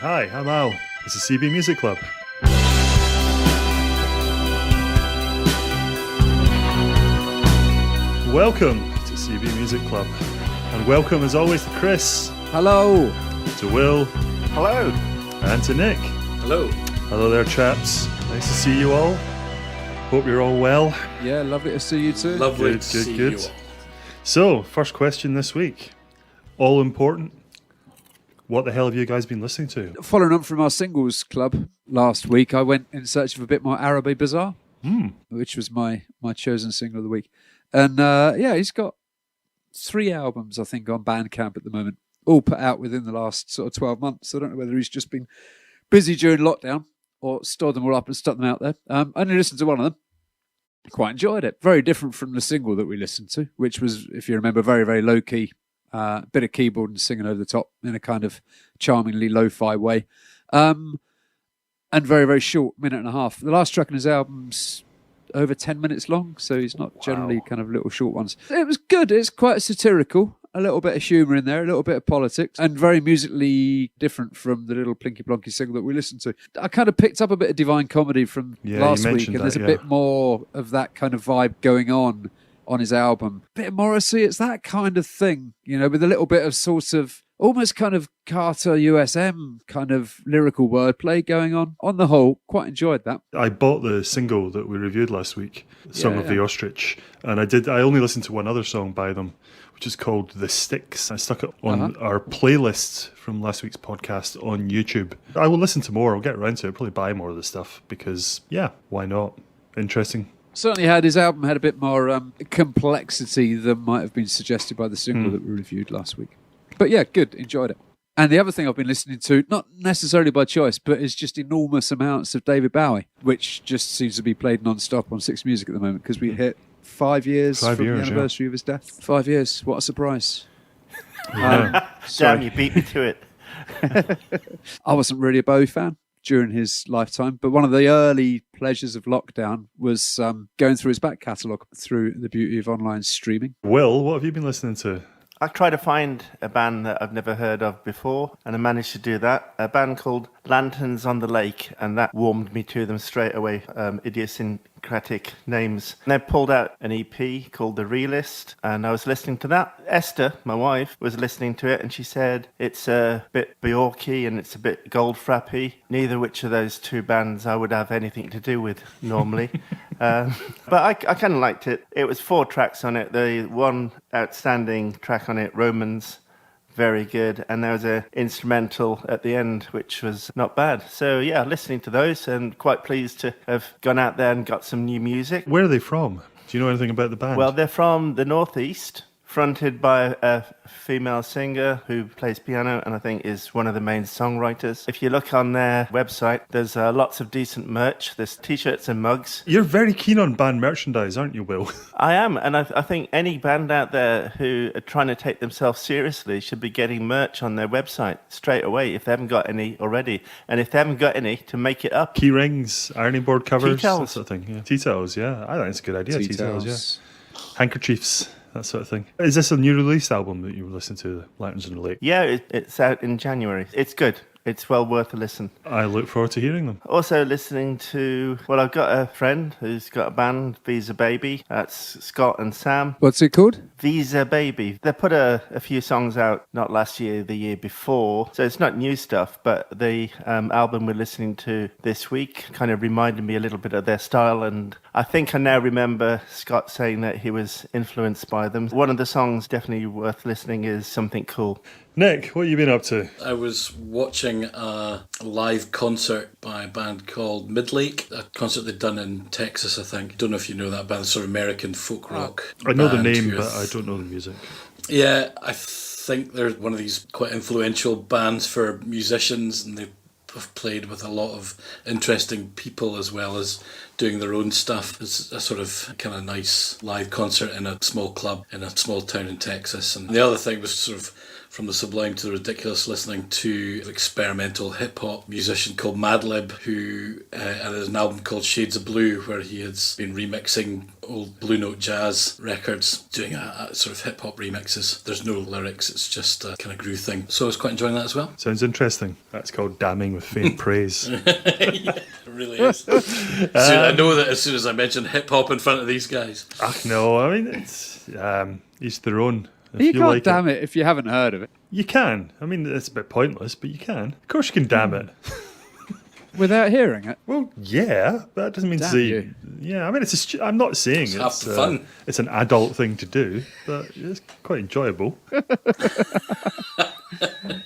Hi, I'm Al. This is CB Music Club. Welcome to CB Music Club. And welcome as always to Chris. Hello. To Will. Hello. And to Nick. Hello. Hello there, chaps. Nice to see you all. Hope you're all well. Yeah, lovely to see you too. Lovely to see you all. So, first question this week. All important. What the hell have you guys been listening to? Following up from our singles club last week, I went in search of a bit more Arabe Bazaar, which was my chosen single of the week. And he's got 3 albums, I think, on Bandcamp at the moment, all put out within the last sort of 12 months. I don't know whether he's just been busy during lockdown or stored them all up and stuck them out there. I only listened to one of them. Quite enjoyed it. Very different from the single that we listened to, which was, if you remember, very, very low-key. Bit of keyboard and singing over the top in a kind of charmingly lo-fi way. And very, very short, minute and a half. The last track on his album's over 10 minutes long, so he's not generally kind of little short ones. It was good. It's quite satirical. A little bit of humour in there, a little bit of politics, and very musically different from the little Plinky Plonky single that we listened to. I kind of picked up a bit of Divine Comedy from last week, and there's a bit more of that kind of vibe going on his album. Bit of Morrissey, it's that kind of thing, you know, with a little bit of sort of almost kind of Carter USM kind of lyrical wordplay going on. On the whole, quite enjoyed that. I bought the single that we reviewed last week, Song of the Ostrich, and I only listened to one other song by them, which is called The Sticks. I stuck it on our playlist from last week's podcast on YouTube. I will listen to more. I'll get around to it. Probably buy more of the stuff because, why not? Interesting. Certainly his album had a bit more complexity than might have been suggested by the single that we reviewed last week. But yeah, good. Enjoyed it. And the other thing I've been listening to, not necessarily by choice, but is just enormous amounts of David Bowie, which just seems to be played non-stop on Six Music at the moment because we hit 5 years from the anniversary of his death. 5 years. What a surprise. Damn, you beat me to it. I wasn't really a Bowie fan during his lifetime, but one of the early pleasures of lockdown was going through his back catalogue through the beauty of online streaming. Will, what have you been listening to? I tried to find a band that I've never heard of before, and I managed to do that. A band called Lanterns on the Lake, and that warmed me to them straight away. Idiosyncratic names. And they pulled out an EP called The Realist, and I was listening to that. Esther, my wife, was listening to it, and she said it's a bit Bjorky and it's a bit Goldfrappy. Neither which of those two bands I would have anything to do with normally. But I kind of liked it. It was 4 tracks on it. The one outstanding track on it, Romans, very good. And there was an instrumental at the end, which was not bad. So, yeah, listening to those and quite pleased to have gone out there and got some new music. Where are they from? Do you know anything about the band? Well, they're from the Northeast, fronted by a female singer who plays piano and I think is one of the main songwriters. If you look on their website, there's lots of decent merch. There's T-shirts and mugs. You're very keen on band merchandise, aren't you, Will? I am, and I think any band out there who are trying to take themselves seriously should be getting merch on their website straight away if they haven't got any already. And if they haven't got any, to make it up. Key rings, ironing board covers, Tea towels. that sort of thing. Yeah. Tea towels, yeah. I think it's a good idea. Tea towels, yeah. Handkerchiefs. That sort of thing. Is this a new release album that you listened to, Lanterns on the Lake? Yeah, it's out in January. It's good. It's well worth a listen. I look forward to hearing them. Also listening to, I've got a friend who's got a band, Visa Baby. That's Scott and Sam. What's it called? Visa Baby. They put a few songs out, not last year, the year before. So it's not new stuff, but the album we're listening to this week kind of reminded me a little bit of their style. And I think I now remember Scott saying that he was influenced by them. One of the songs definitely worth listening is Something Cool. Nick, what have you been up to? I was watching a live concert by a band called Midlake, a concert they'd done in Texas, I think. Don't know if you know that band, sort of American folk rock. I know the name, but I don't know the music. Yeah, I think they're one of these quite influential bands for musicians, and they have played with a lot of interesting people as well as doing their own stuff. It's a sort of kind of nice live concert in a small club in a small town in Texas. And the other thing was sort of from the sublime to the ridiculous, listening to an experimental hip-hop musician called Madlib, who had an album called Shades of Blue, where he has been remixing old Blue Note jazz records, doing a sort of hip-hop remixes. There's no lyrics, it's just a kind of groove thing. So I was quite enjoying that as well. Sounds interesting. That's called damning with faint praise. Yeah, it really is. I know that as soon as I mention hip-hop in front of these guys. Ach, no, I mean, it's each their own. If You can't like damn it if you haven't heard of it. You can. I mean, it's a bit pointless, but you can. Of course you can damn it. Without hearing it. Well, yeah, but that doesn't mean to Damn say... you. Yeah, I mean, I'm not saying It's half the fun. It's an adult thing to do, but it's quite enjoyable.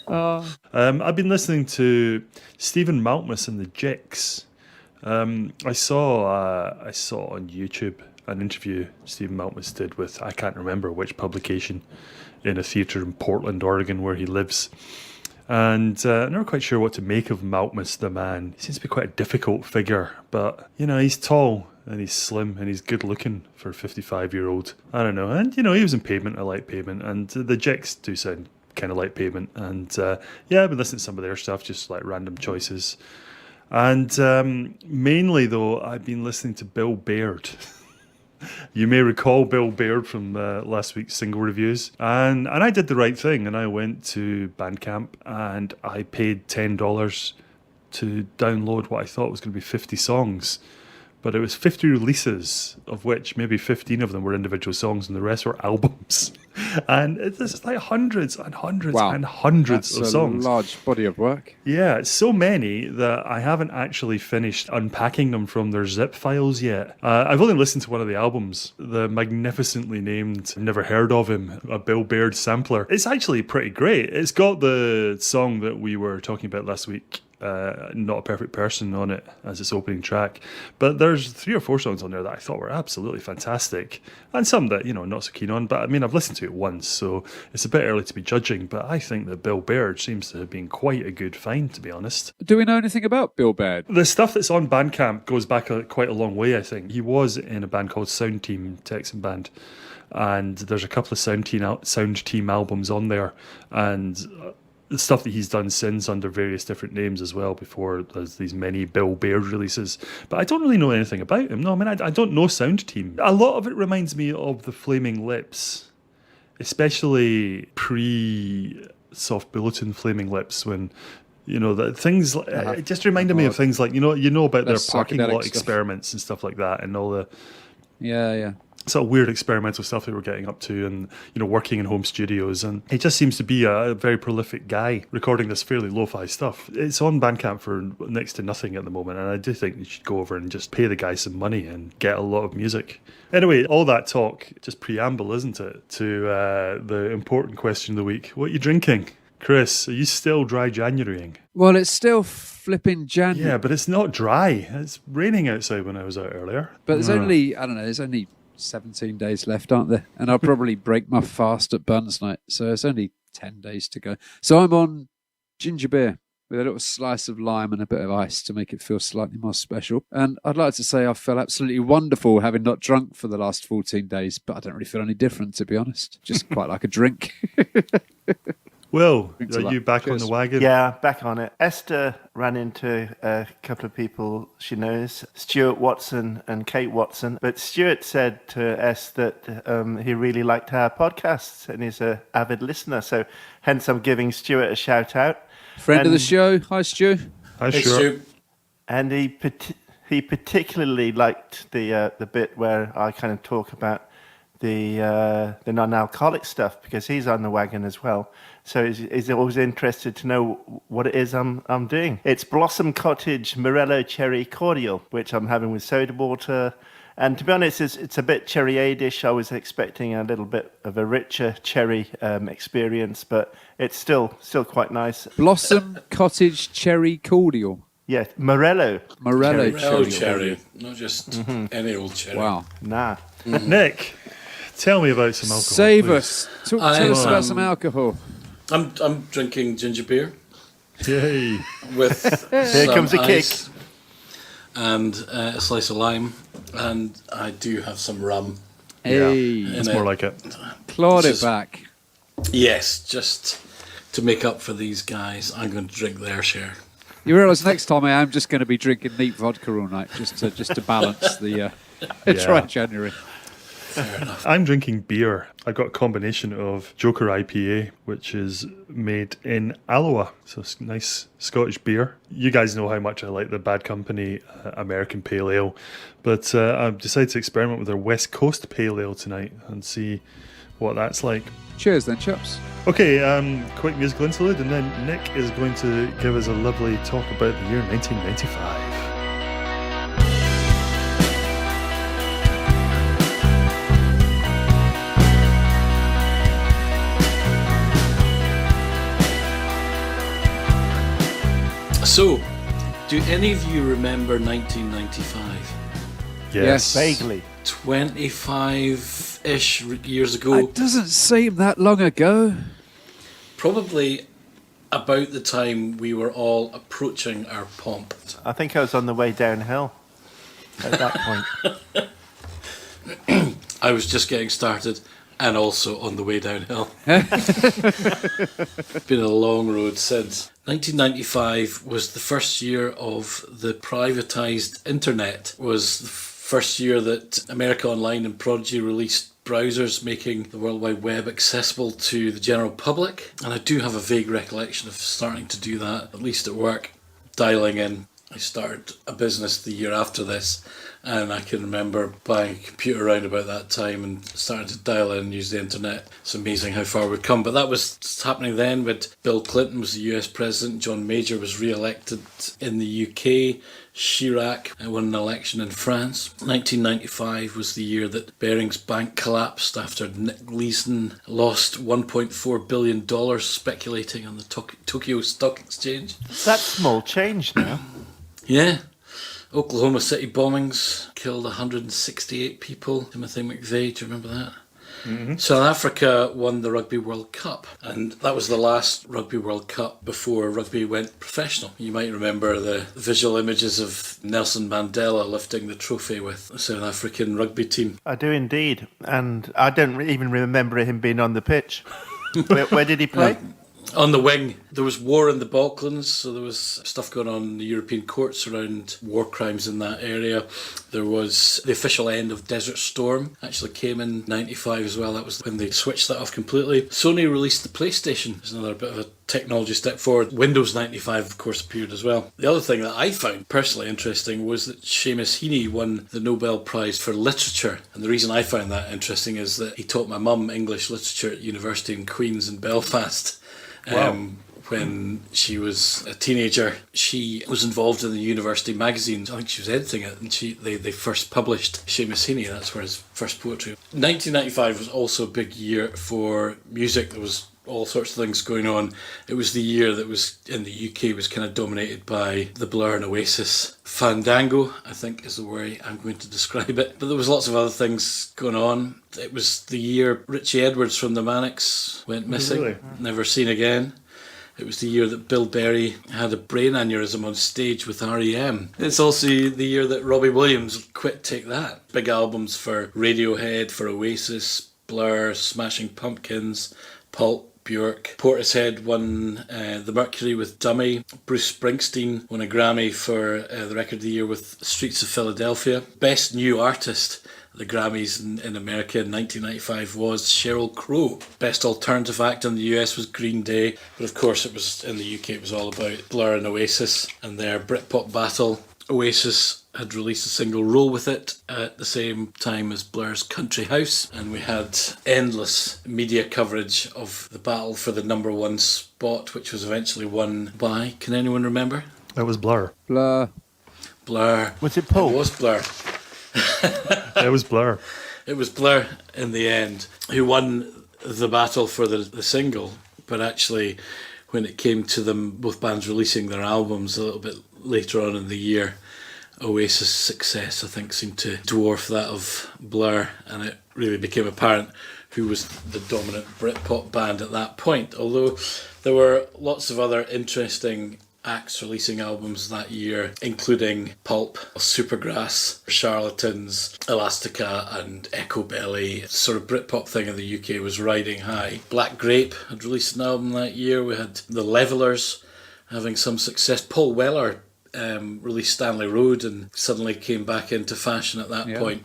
I've been listening to Stephen Malkmus and the Jicks. I saw on YouTube an interview Stephen Malkmus did with, I can't remember which publication, in a theatre in Portland, Oregon, where he lives. And I'm not quite sure what to make of Malkmus the man. He seems to be quite a difficult figure, but, he's tall and he's slim and he's good looking for a 55-year-old. I don't know. And, he was in Pavement. I like Pavement. And the Jicks do sound kind of like Pavement. And, I've been listening to some of their stuff, just like random choices. And mainly, though, I've been listening to Bill Baird. You may recall Bill Baird from last week's single reviews. And I did the right thing, and I went to Bandcamp and I paid $10 to download what I thought was going to be 50 songs. But it was 50 releases, of which maybe 15 of them were individual songs and the rest were albums. And it's like hundreds and hundreds and hundreds of songs. That's a large body of work. Yeah, it's so many that I haven't actually finished unpacking them from their zip files yet. I've only listened to one of the albums, the magnificently named Never Heard of Him, a Bill Baird sampler. It's actually pretty great. It's got the song that we were talking about last week, Not a Perfect Person, on it as its opening track. But there's 3 or 4 songs on there that I thought were absolutely fantastic, and some that, not so keen on. But I mean, I've listened to it once, so it's a bit early to be judging, but I think that Bill Baird seems to have been quite a good find, to be honest. Do we know anything about Bill Baird? The stuff that's on Bandcamp goes back quite a long way, I think. He was in a band called Sound Team, Texan band, and there's a couple of Sound Team albums on there, and the stuff that he's done since under various different names as well before there's these many Bill Baird releases. But I don't really know anything about him. No, I mean, I don't know Sound Team. A lot of it reminds me of the Flaming Lips, especially pre-Soft Bulletin Flaming Lips, when, the things, it just reminded me of things like, about their parking lot stuff. Experiments and stuff like that, and all the... Yeah. Sort of weird experimental stuff they were getting up to, and working in home studios, and he just seems to be a very prolific guy recording this fairly lo-fi stuff. It's on Bandcamp for next to nothing at the moment, and I do think you should go over and just pay the guy some money and get a lot of music. Anyway, all that talk, just preamble, isn't it, to the important question of the week. What are you drinking? Chris, are you still dry Januarying? Well, it's still flipping January. Yeah, but it's not dry. It's raining outside when I was out earlier. But there's only 17 days left, aren't there? And I'll probably break my fast at Buns Night, so it's only 10 days to go. So I'm on ginger beer with a little slice of lime and a bit of ice to make it feel slightly more special. And I'd like to say I feel absolutely wonderful having not drunk for the last 14 days, but I don't really feel any different, to be honest. Just quite like a drink. Will, are you back on the wagon? Yeah, back on it. Esther ran into a couple of people she knows, Stuart Watson and Kate Watson. But Stuart said to Esther that he really liked our podcasts and he's an avid listener. So hence I'm giving Stuart a shout out. Friend of the show. Hi, Stu. Hi, Stuart. And he particularly liked the bit where I kind of talk about the non-alcoholic stuff, because he's on the wagon as well. So he's always interested to know what it is I'm doing. It's Blossom Cottage Morello Cherry Cordial, which I'm having with soda water. And to be honest, it's a bit cherryade-ish. I was expecting a little bit of a richer cherry experience, but it's still quite nice. Blossom Cottage Cherry Cordial. Yeah, Morello. Morello cherry. Not just any old cherry. Wow. Nah. Nick, tell me about some alcohol. Save please. us. Tell us about some alcohol. I'm drinking ginger beer. Yay. With Here comes a kick. And a slice of lime. And I do have some rum. Hey. Yeah, it's more like it. Clawed it back. Yes, just to make up for these guys, I'm going to drink their share. You realise next time I am just going to be drinking neat vodka all night, just to balance the dry January. Fair enough. I'm drinking beer. I got a combination of Joker IPA, which is made in Alloa, so it's nice Scottish beer. You guys know how much I like the Bad Company American Pale Ale, but I've decided to experiment with their West Coast Pale Ale tonight and see what that's like. Cheers then, chaps. Okay, quick musical interlude, and then Nick is going to give us a lovely talk about the year 1995. So, do any of you remember 1995? Yes. Vaguely. 25-ish years ago. It doesn't seem that long ago. Probably about the time we were all approaching our pomp. I think I was on the way downhill at that point. I was just getting started and also on the way downhill. Been a long road since. 1995 was the first year of the privatised internet. Was the first year that America Online and Prodigy released browsers making the World Wide Web accessible to the general public. And I do have a vague recollection of starting to do that, at least at work, dialing in. I started a business the year after this, and I can remember buying a computer around about that time and starting to dial in and use the internet. It's amazing how far we've come. But that was happening then when Bill Clinton was the US president, John Major was re-elected in the UK, Chirac won an election in France. 1995 was the year that Bering's Bank collapsed after Nick Leeson lost $1.4 billion speculating on the Tokyo Stock Exchange. That's small change now. Yeah. Oklahoma City bombings killed 168 people. Timothy McVeigh, do you remember that? Mm-hmm. South Africa won the Rugby World Cup, and that was the last Rugby World Cup before rugby went professional. You might remember the visual images of Nelson Mandela lifting the trophy with the South African rugby team. I do indeed, and I don't even remember him being on the pitch. Where did he play? On the wing. There was war in the Balkans, so there was stuff going on in the European courts around war crimes in that area. There was the official end of Desert Storm, actually came in 95 as well. That was when they switched that off completely. Sony released the PlayStation. There's another bit of a technology step forward. Windows 95, of course, appeared as well. The other thing that I found personally interesting was that Seamus Heaney won the Nobel Prize for Literature. And the reason I found that interesting is that he taught my mum English literature at university in Queen's in Belfast. Wow. When she was a teenager, she was involved in the university magazine. I think she was editing it, and they first published Seamus Heaney. That's where his first poetry. 1995 was also a big year for music. There was all sorts of things going on. It was the year that was in the UK was kind of dominated by the Blur and Oasis. Fandango, I think, is the way I'm going to describe it. But there was lots of other things going on. It was the year Richie Edwards from the Manics went missing. Really? Never seen again. It was the year that Bill Berry had a brain aneurysm on stage with R.E.M. It's also the year that Robbie Williams quit Take That. Big albums for Radiohead, for Oasis, Blur, Smashing Pumpkins, Pulp, Bjork. Portishead won the Mercury with Dummy. Bruce Springsteen won a Grammy for the Record of the Year with Streets of Philadelphia. Best New Artist, the Grammys in America in 1995 was Sheryl Crow. Best Alternative Act in the US was Green Day. But of course it was in the UK, it was all about Blur and Oasis and their Britpop battle. Oasis had released a single Roll With It at the same time as Blur's Country House, and we had endless media coverage of the battle for the number one spot, which was eventually won by, can anyone remember? That was Blur. Blur. Was it Paul? It was Blur. It was Blur. It was Blur in the end who won the battle for the single, but actually when it came to them, both bands releasing their albums a little bit later on in the year, Oasis' success, I think, seemed to dwarf that of Blur, and it really became apparent who was the dominant Britpop band at that point. Although there were lots of other interesting acts releasing albums that year, including Pulp, Supergrass, Charlatans, Elastica and Echo Belly. Sort of Britpop thing in the UK was riding high. Black Grape had released an album that year. We had The Levellers having some success. Paul Weller released Stanley Road and suddenly came back into fashion at that point.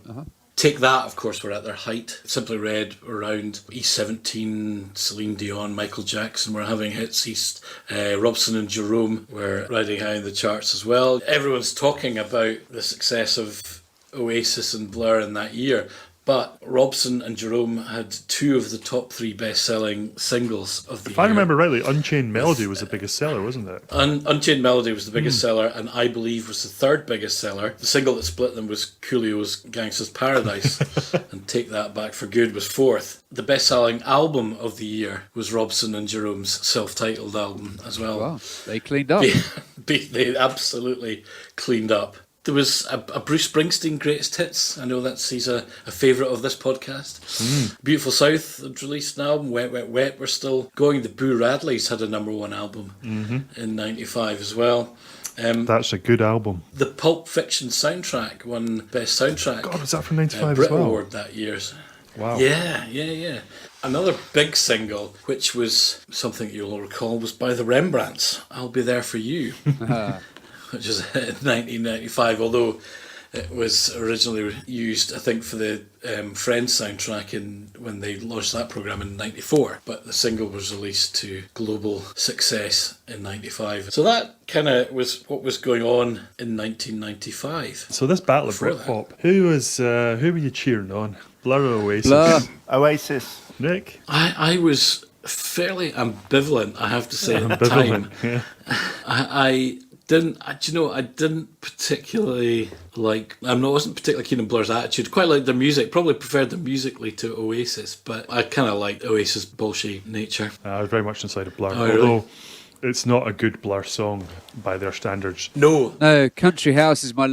Take That, of course, were at their height. Simply Red around. E17, Celine Dion, Michael Jackson were having hits. Robson and Jerome were riding high in the charts as well. Everyone's talking about the success of Oasis and Blur in that year. But Robson and Jerome had 2 of the top 3 best-selling singles of the year. If I remember rightly, Unchained Melody was the biggest seller, wasn't it? Unchained Melody was the biggest seller, and I Believe was the 3rd biggest seller. The single that split them was Coolio's Gangsta's Paradise, and Take That Back for Good was 4th. The best-selling album of the year was Robson and Jerome's self-titled album as well. Wow, they cleaned up. They absolutely cleaned up. There was a Bruce Springsteen Greatest Hits. I know he's a favourite of this podcast. Beautiful South had released an album. Wet, Wet, Wet were still going. The Boo Radleys had a #1 album in 95 as well. That's a good album. The Pulp Fiction soundtrack won Best Soundtrack. God, was that from 95 Brit as well? Award that year. Wow. Yeah. Another big single, which was something you'll recall, was by the Rembrandts, I'll Be There For You. Which is in 1995, although it was originally used, I think, for the Friends soundtrack when they launched that programme in 94. But the single was released to global success in 95. So that kind of was what was going on in 1995. So this battle of Britpop, who were you cheering on? Blur or Oasis? Blur. Oasis. Nick? I was fairly ambivalent, I have to say, at the time. Yeah. I didn't particularly like. Wasn't particularly keen on Blur's attitude. Quite liked their music. Probably preferred them musically to Oasis, but I kind of liked Oasis' bullshit nature. I was very much inside of Blur, Oh, really? although it's not a good Blur song by their standards. No, Country House is one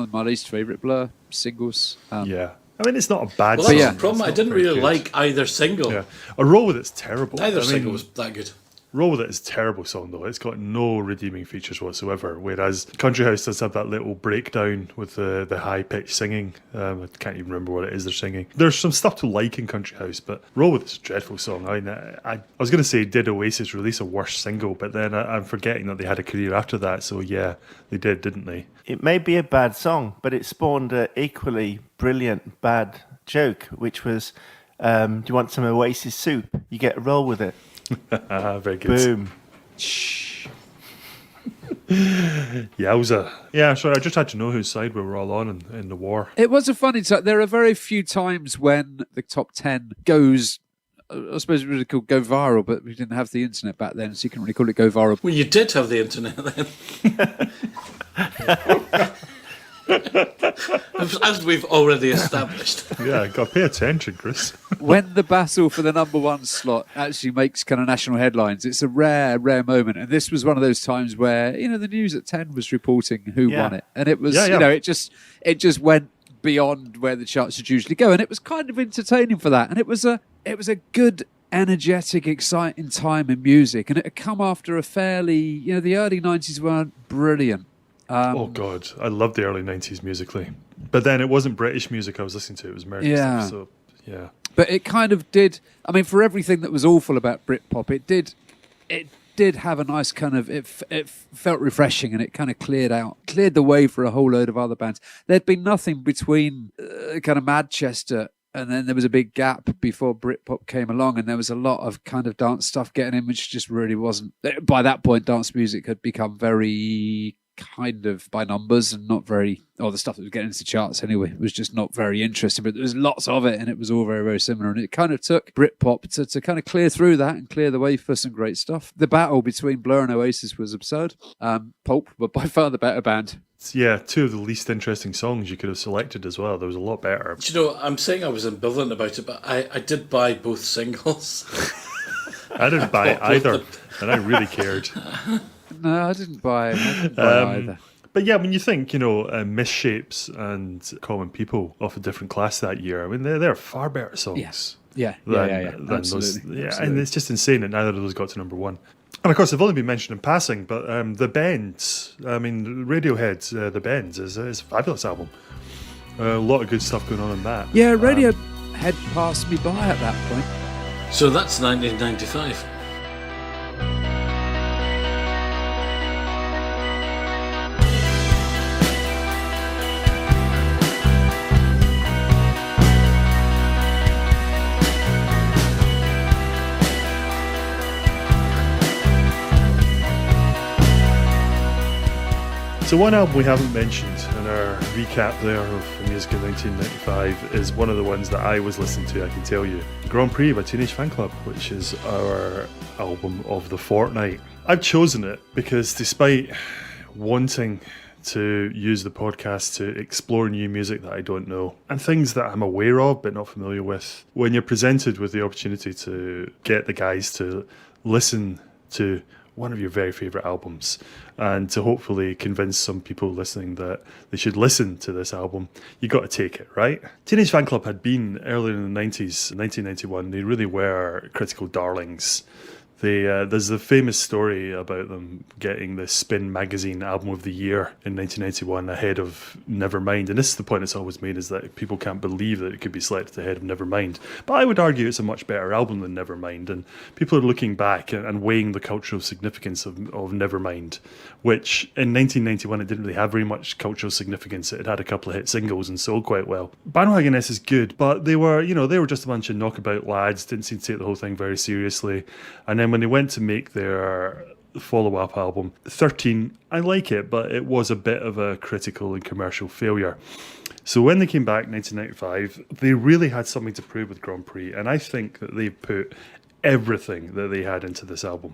of my least favourite Blur singles. Yeah. I mean, it's not a bad well, song. that's the problem. It's I not didn't very really good. like either single. Yeah. A Roll With It's terrible. Neither single was that good. Roll With It is a terrible song, though. It's got no redeeming features whatsoever, whereas Country House does have that little breakdown with the high-pitched singing. I can't even remember what it is they're singing. There's some stuff to like in Country House, but Roll With It's a dreadful song. I mean, I was going to say, did Oasis release a worse single? But then I'm forgetting that they had a career after that, so yeah, they did, didn't they? It may be a bad song, but it spawned an equally brilliant bad joke, which was, do you want some Oasis soup? You get a roll with it. Very good. Boom. Yowza. Yeah, sorry, I just had to know whose side we were all on in the war. It was a funny time. There are very few times when the top 10 goes, I suppose we would call go viral, but we didn't have the internet back then, so you couldn't really call it go viral. Well, you did have the internet then. As we've already established. Yeah, got to pay attention, Chris. When the battle for the #1 slot actually makes kind of national headlines, it's a rare moment. And this was one of those times where, the news at 10 was reporting who won it. And it was, it just went beyond where the charts should usually go. And it was kind of entertaining for that. And it was a good, energetic, exciting time in music. And it had come after a fairly, the early 90s weren't brilliant. Oh God, I loved the early 90s musically. But then it wasn't British music I was listening to, it was American stuff, so yeah. But it kind of did, for everything that was awful about Britpop, it did have a nice kind of, it felt refreshing, and it kind of cleared the way for a whole load of other bands. There'd been nothing between kind of Manchester, and then there was a big gap before Britpop came along, and there was a lot of kind of dance stuff getting in, which just really wasn't. By that point, dance music had become very kind of by numbers and not very, the stuff that was getting into charts anyway was just not very interesting, but there was lots of it and it was all very, very similar, and it kind of took Britpop to kind of clear through that and clear the way for some great stuff. The battle between Blur and Oasis was absurd. Pulp were by far the better band. Yeah, 2 of the least interesting songs you could have selected as well. There was a lot better. I'm saying I was ambivalent about it, but I did buy both singles. I didn't buy either, and I really cared. No, I didn't buy either. But yeah, when you think, Misshapes and Common People off a different class that year, I mean, they're far better songs. Yeah. Than Absolutely. those. Yeah, Absolutely. and it's just insane that neither of those got to #1. And of course, they've only been mentioned in passing, but The Bends, I mean, Radiohead's The Bends is a fabulous album. A lot of good stuff going on in that. Yeah, Radiohead passed me by at that point. So that's 1995. So one album we haven't mentioned in our recap there of the music of 1995 is one of the ones that I was listening to, I can tell you. Grand Prix by Teenage Fanclub, which is our album of the fortnight. I've chosen it because despite wanting to use the podcast to explore new music that I don't know and things that I'm aware of but not familiar with, when you're presented with the opportunity to get the guys to listen to one of your very favourite albums and to hopefully convince some people listening that they should listen to this album, you got to take it, right? Teenage Fanclub had been earlier in the 90s, 1991, they really were critical darlings. There's the famous story about them getting the Spin magazine album of the year in 1991 ahead of Nevermind. And this is the point that's always made, is that people can't believe that it could be selected ahead of Nevermind. But I would argue it's a much better album than Nevermind. And people are looking back and weighing the cultural significance of Nevermind, which in 1991 it didn't really have very much cultural significance. It had a couple of hit singles and sold quite well. Bandwagon S is good, but they were just a bunch of knockabout lads, didn't seem to take the whole thing very seriously. And then when they went to make their follow-up album, 13, I like it, but it was a bit of a critical and commercial failure. So when they came back in 1995, they really had something to prove with Grand Prix, and I think that they put everything that they had into this album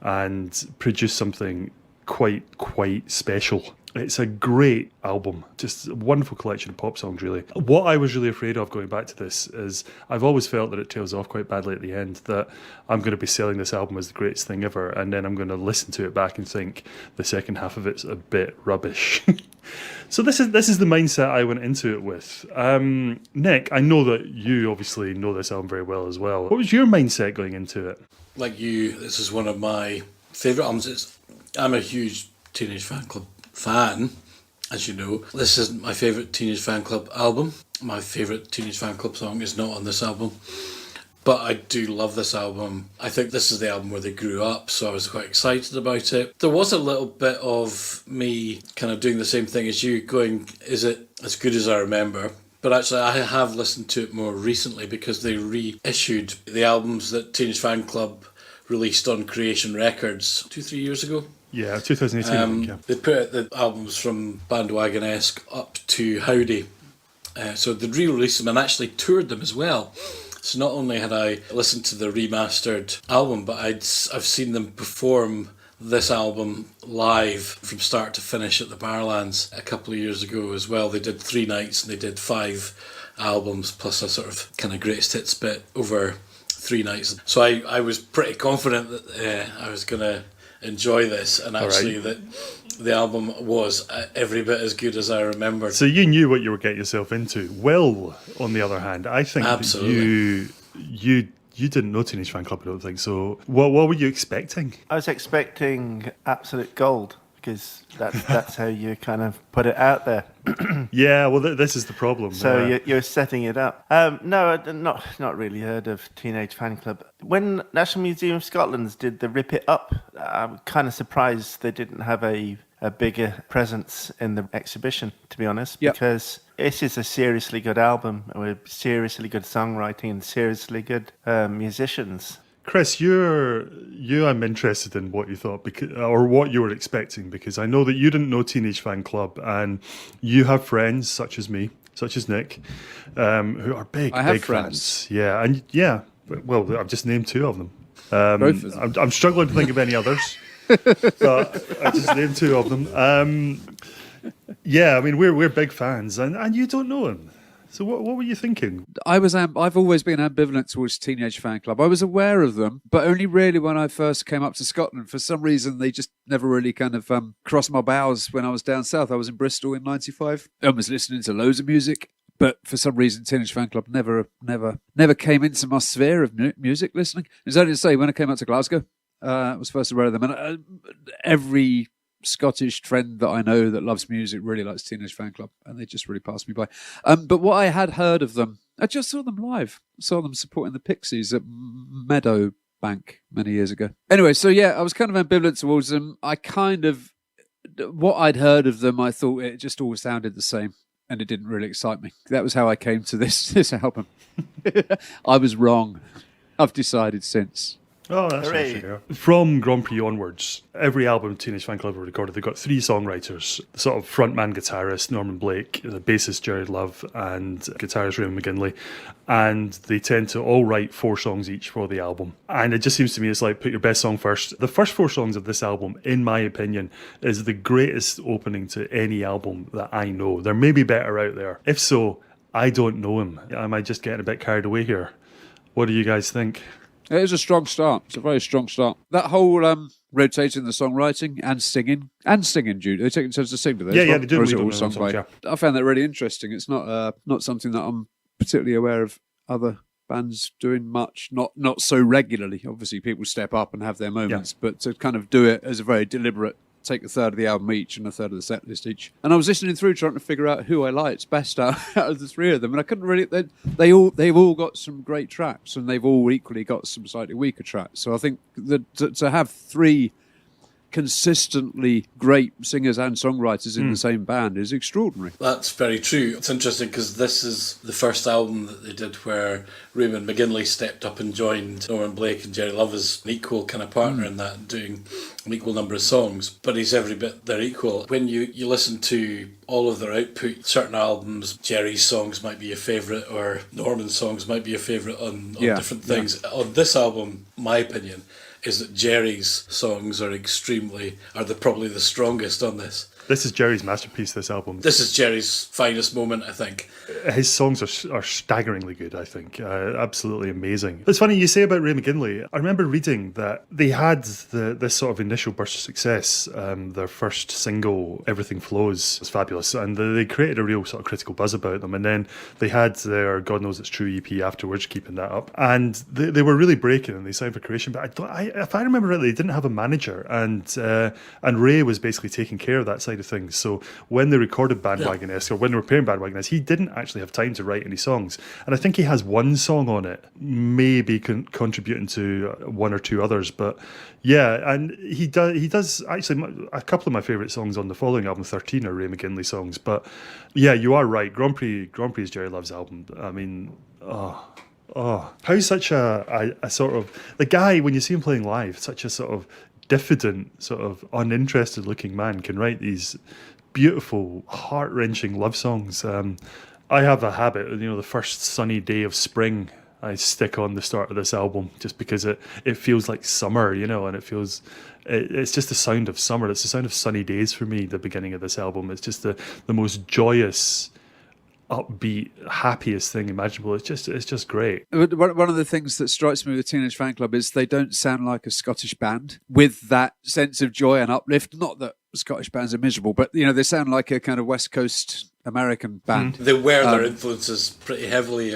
and produced something quite special. It's a great album, just a wonderful collection of pop songs, really. What I was really afraid of going back to this is I've always felt that it tails off quite badly at the end, that I'm going to be selling this album as the greatest thing ever, and then I'm going to listen to it back and think the second half of it's a bit rubbish. So this is the mindset I went into it with. Nick, I know that you obviously know this album very well as well. What was your mindset going into it? Like you, this is one of my favourite albums. I'm a huge Teenage Fanclub fan, as you know. This isn't my favourite Teenage Fanclub album. My favourite Teenage Fanclub song is not on this album, but I do love this album. I think this is the album where they grew up, so I was quite excited about it. There was a little bit of me kind of doing the same thing as you, going, is it as good as I remember? But actually I have listened to it more recently because they reissued the albums that Teenage Fanclub released on Creation Records 2-3 years ago. Yeah, 2018, I think, yeah. They put out the albums from Bandwagon-esque up to Howdy. So they re-released them and actually toured them as well. So not only had I listened to the remastered album, but I've seen them perform this album live from start to finish at the Barrowlands a couple of years ago as well. They did 3 nights and they did 5 albums plus a sort of kind of greatest hits bit over 3 nights. So I was pretty confident that I was going to enjoy this, and actually that the album was every bit as good as I remembered. So you knew what you were getting yourself into. Will, on the other hand, I think absolutely. You didn't know Teenage Fanclub, I don't think. So what were you expecting? I was expecting absolute gold, because that's how you kind of put it out there. Yeah, well, this is the problem. So you're setting it up. No, I'd not really heard of Teenage Fanclub. When National Museum of Scotland did the Rip It Up, I'm kind of surprised they didn't have a bigger presence in the exhibition, to be honest, because this is a seriously good album with seriously good songwriting and seriously good musicians. Chris, I'm interested in what you thought, or what you were expecting, because I know that you didn't know Teenage Fanclub, and you have friends such as me, such as Nick, who are big friends. fans. Yeah, and well, I've just named 2 of them. Both of them. I'm struggling to think of any others, but I just named 2 of them. Yeah, I mean we're big fans, and you don't know him. So what were you thinking? I've always been ambivalent towards Teenage Fanclub. I was aware of them, but only really when I first came up to Scotland. For some reason, they just never really kind of crossed my bows when I was down south. I was in Bristol in '95. I was listening to loads of music, but for some reason, Teenage Fanclub never came into my sphere of music listening. It's only to say, when I came out to Glasgow, was first aware of them. And every Scottish friend that I know that loves music really likes Teenage Fanclub, and they just really passed me by. But what I had heard of them, I just saw them live. I saw them supporting the Pixies at Meadowbank many years ago. Anyway, so yeah, I was kind of ambivalent towards them. What I'd heard of them, I thought it just all sounded the same, and it didn't really excite me. That was how I came to this album. I was wrong. I've decided since. Oh, that's nice to hear. From Grand Prix onwards, every album Teenage Fanclub have recorded, they've got 3 songwriters. The sort of frontman guitarist, Norman Blake, the bassist, Jerry Love, and guitarist, Raymond McGinley. And they tend to all write 4 songs each for the album. And it just seems to me it's like, put your best song first. The first 4 songs of this album, in my opinion, is the greatest opening to any album that I know. There may be better out there. If so, I don't know him. Am I just getting a bit carried away here? What do you guys think? It is a strong start. It's a very strong start. That whole rotating the songwriting and singing, Jude. They take turns to sing, do they? Yeah, they do. Or is it all sung by? Yeah. I found that really interesting. It's not something that I'm particularly aware of other bands doing much, not so regularly. Obviously, people step up and have their moments, but to kind of do it as a very deliberate, take a third of the album each and a third of the set list each. And I was listening through trying to figure out who I liked best out of the 3 of them, and I couldn't really. They've all got some great tracks, and they've all equally got some slightly weaker tracks. So I think that to have 3 consistently great singers and songwriters in the same band is extraordinary. That's very true. It's interesting because this is the first album that they did where Raymond McGinley stepped up and joined Norman Blake and Jerry Love as an equal kind of partner in that, doing an equal number of songs, but he's every bit their equal. When you listen to all of their output, certain albums, Jerry's songs might be your favourite or Norman's songs might be your favourite on different things. On this album, my opinion is that Jerry's songs are probably the strongest on this. This is Jerry's masterpiece, this album. This is Jerry's finest moment, I think. His songs are staggeringly good, I think. Absolutely amazing. It's funny you say about Ray McGinley. I remember reading that they had this sort of initial burst of success. Their first single, Everything Flows, was fabulous. And they created a real sort of critical buzz about them. And then they had their God Knows It's True EP afterwards, keeping that up. And they were really breaking and they signed for Creation. But if I remember rightly, they didn't have a manager. And Ray was basically taking care of that side of things. So when they recorded Bandwagon-esque, or when they were preparing Bandwagon-esque, he didn't actually have time to write any songs. And I think he has 1 song on it, maybe contributing to 1 or 2 others. But yeah, and he does actually, a couple of my favourite songs on the following album, 13, are Ray McGinley songs. But yeah, you are right. Grand Prix is Jerry Love's album. I mean, how such a sort of, the guy, when you see him playing live, such a sort of diffident, sort of uninterested looking man can write these beautiful, heart-wrenching love songs. I have a habit, the first sunny day of spring, I stick on the start of this album just because it feels like summer, and it's just the sound of summer. It's the sound of sunny days for me, the beginning of this album. It's just the most joyous, upbeat, happiest thing imaginable. It's just great. One of the things that strikes me with Teenage Fanclub is they don't sound like a Scottish band with that sense of joy and uplift. Not that Scottish bands are miserable, but they sound like a kind of West Coast American band. They wear their influences pretty heavily.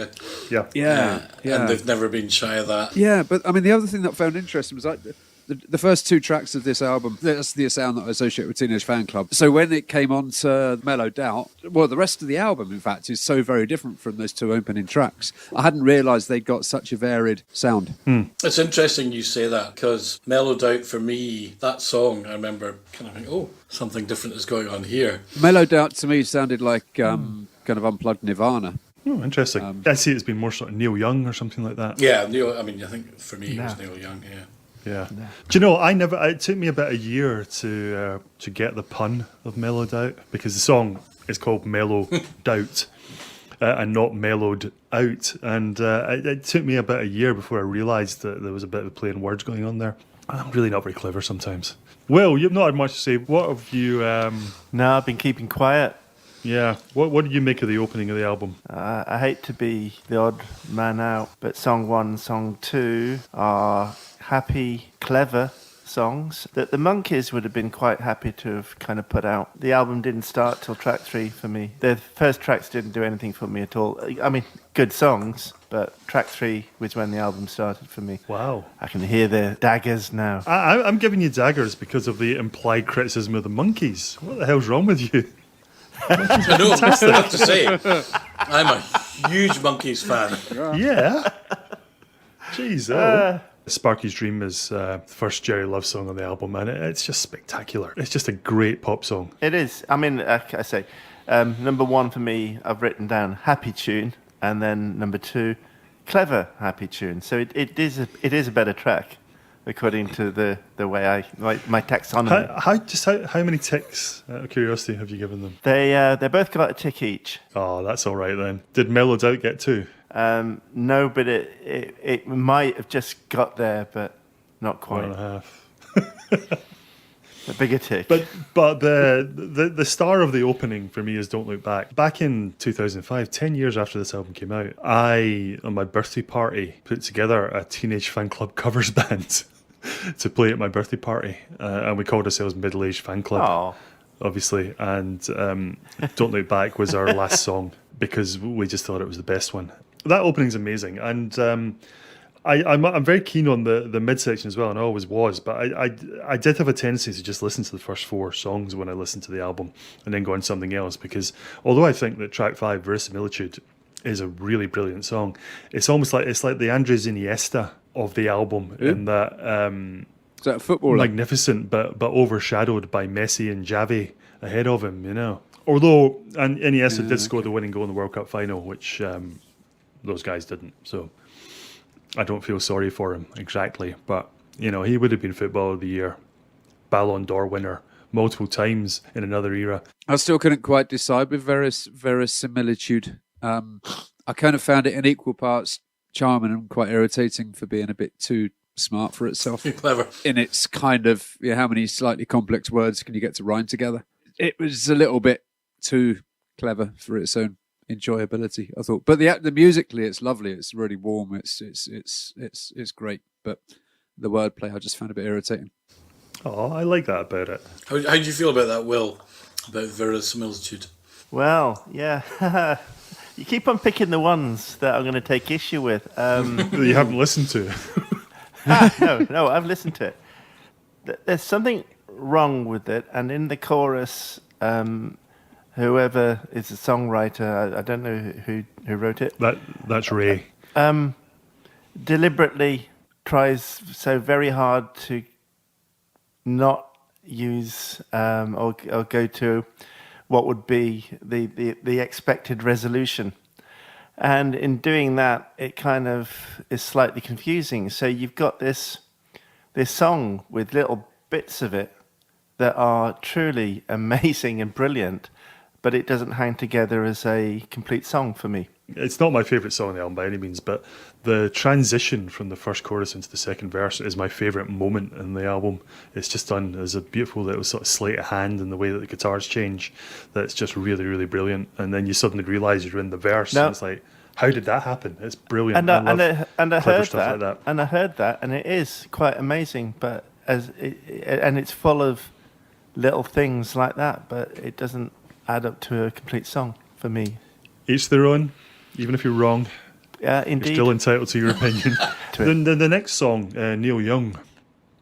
Yeah. And they've never been shy of that. Yeah, but I mean, the other thing that I found interesting was the first 2 tracks of this album, that's the sound that I associate with Teenage Fanclub. So when it came on to Mellow Doubt, well, the rest of the album, in fact, is so very different from those 2 opening tracks. I hadn't realised they'd got such a varied sound. It's interesting you say that, because Mellow Doubt, for me, that song, I remember kind of thinking, something different is going on here. Mellow Doubt, to me, sounded like kind of unplugged Nirvana. Oh, interesting. I see it's been more sort of Neil Young or something like that. Yeah, I think for me it was Neil Young, yeah. Yeah. Do you know, it took me about a year to get the pun of Mellow Doubt, because the song is called Mellow Doubt and not Mellowed Out. And it took me about a year before I realised that there was a bit of a play on words going on there. I'm really not very clever sometimes. Will, you've not had much to say. What have you... No, I've been keeping quiet. Yeah. What did you make of the opening of the album? I hate to be the odd man out, but song 1, song 2 are happy, clever songs that the Monkees would have been quite happy to have kind of put out. The album didn't start till track 3 for me. The first tracks didn't do anything for me at all. I mean, good songs, but track 3 was when the album started for me. Wow. I can hear the daggers now. I'm giving you daggers because of the implied criticism of the Monkees. What the hell's wrong with you? I know, I have to say, I'm a huge Monkees fan. Yeah. Jeez, Sparky's Dream is the first Jerry Love song on the album, and it's just spectacular. It's just a great pop song. It is. I mean, like I say, number 1 for me, I've written down happy tune, and then number 2, clever happy tune. So it is a better track, according to the way my taxonomy. How many ticks, out of curiosity, have you given them? They both got a tick each. Oh, that's all right then. Did Mellow Doubt get 2? No, but it might have just got there, but not quite. 1.5. A bigger tick. But the star of the opening for me is Don't Look Back. Back in 2005, 10 years after this album came out, I, on my birthday party, put together a Teenage Fanclub covers band to play at my birthday party. And we called ourselves Middle-Aged Fanclub, obviously. And Don't Look Back was our last song because we just thought it was the best one. That opening's amazing. And I'm very keen on the midsection as well, and I always was, but I did have a tendency to just listen to the first 4 songs when I listened to the album and then go on something else, because although I think that track 5, Verisimilitude, is a really brilliant song, it's almost like the Andres Iniesta of the album in that is that a footballer? Magnificent but overshadowed by Messi and Xavi ahead of him, you know. Although and Iniesta did score the winning goal in the World Cup final, which those guys didn't, so I don't feel sorry for him exactly, but you know, he would have been Footballer of the Year, Ballon d'Or winner multiple times in another era. I still couldn't quite decide with Verisimilitude. I kind of found it in equal parts charming and quite irritating for being a bit too smart for itself. Clever. In its kind of, how many slightly complex words can you get to rhyme together? It was a little bit too clever for its own enjoyability, I thought, but the musically it's lovely. It's really warm. It's great, but the wordplay I just found a bit irritating. Oh, I like that about it. How do you feel about that, Will? About Verisimilitude? Well, yeah, you keep on picking the ones that I'm going to take issue with. That you haven't listened to. No, I've listened to it. There's something wrong with it, and in the chorus. Whoever is the songwriter, I don't know who wrote it. That's Ray. Deliberately tries so very hard to not use or go to what would be the expected resolution. And in doing that, it kind of is slightly confusing. So you've got this song with little bits of it that are truly amazing and brilliant, but it doesn't hang together as a complete song for me. It's not my favourite song on the album by any means, but the transition from the first chorus into the second verse is my favourite moment in the album. It's just done as a beautiful little sort of sleight of hand in the way that the guitars change. That's just really, really brilliant. And then you suddenly realise you're in the verse, and it's like, how did that happen? It's brilliant. I heard stuff like that. And I heard that, and it is quite amazing. But and it's full of little things like that, but it doesn't add up to a complete song for me. Each their own, even if you're wrong. Yeah, indeed. You're still entitled to your opinion. The next song, Neil Young,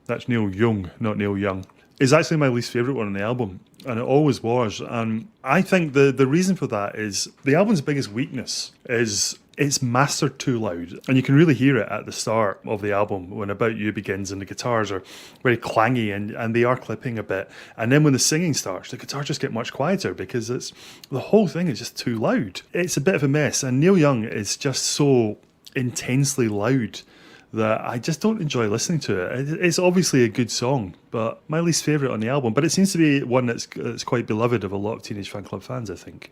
that's Neil Young, not Neil Young, is actually my least favourite one on the album, and it always was. And I think the reason for that is the album's biggest weakness is it's mastered too loud, and you can really hear it at the start of the album when About You begins and the guitars are very clangy and they are clipping a bit, and then when the singing starts the guitars just get much quieter because the whole thing is just too loud. It's a bit of a mess, and Neil Young is just so intensely loud that I just don't enjoy listening to it. It's obviously a good song, but my least favourite on the album, but it seems to be one that's quite beloved of a lot of Teenage Fanclub fans, I think.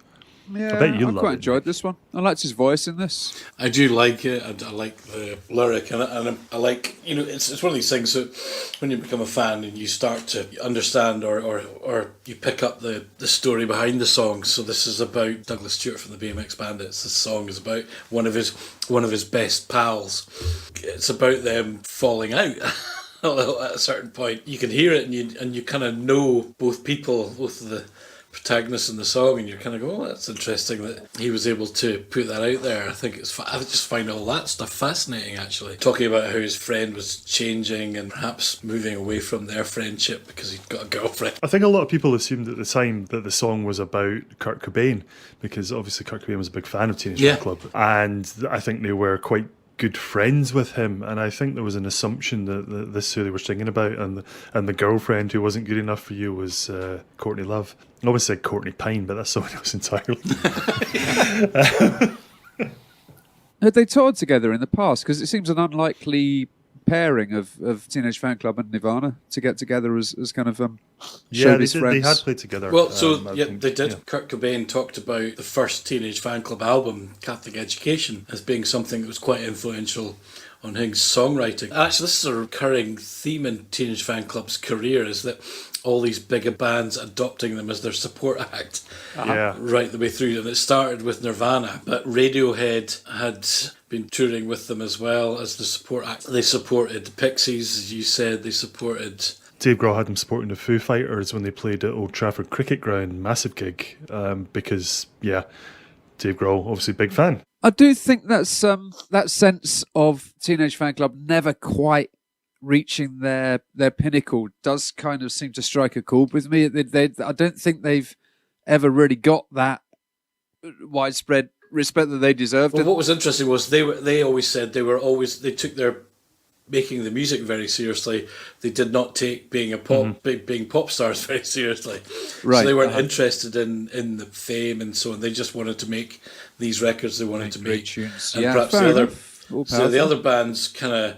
Yeah, I bet you I love quite it, enjoyed Nick. this one. I liked his voice in this. I do like it. I like the lyric, and I like, it's one of these things that when you become a fan and you start to understand or you pick up the story behind the song. So this is about Douglas Stewart from the BMX Bandits. This song is about one of his best pals. It's about them falling out. At a certain point, you can hear it, and you kind of know both protagonist in the song, and you're kind of going, oh, that's interesting that he was able to put that out there. I just find all that stuff fascinating, actually. Talking about how his friend was changing and perhaps moving away from their friendship because he'd got a girlfriend. I think a lot of people assumed at the time that the song was about Kurt Cobain, because obviously Kurt Cobain was a big fan of Teenage Fanclub, and I think they were quite good friends with him, and I think there was an assumption that this is who they were singing about, and the girlfriend who wasn't good enough for you was Courtney Love. I always said Courtney Pine, but that's someone else entirely. Had they toured together in the past? Because it seems an unlikely pairing of Teenage Fanclub and Nirvana to get together as kind of showbiz friends. They had played together. Well, they did. Yeah. Kurt Cobain talked about the first Teenage Fanclub album, Catholic Education, as being something that was quite influential on his songwriting. Actually, this is a recurring theme in Teenage Fanclub's career, is that all these bigger bands adopting them as their support act right the way through. And it started with Nirvana, but Radiohead had been touring with them as well as the support act. They supported the Pixies, as you said. They supported... Dave Grohl had them supporting the Foo Fighters when they played at Old Trafford Cricket Ground, massive gig, because, Dave Grohl, obviously big fan. I do think that's that sense of Teenage Fanclub never quite reaching their pinnacle does kind of seem to strike a chord with me. I don't think they've ever really got that widespread respect that they deserved. Well, what was interesting was they always said they took their making the music very seriously. They did not take being being pop stars very seriously. Right. So they weren't interested in the fame and so on. They just wanted to make these records they wanted to make. Tunes. And perhaps the other bands kind of,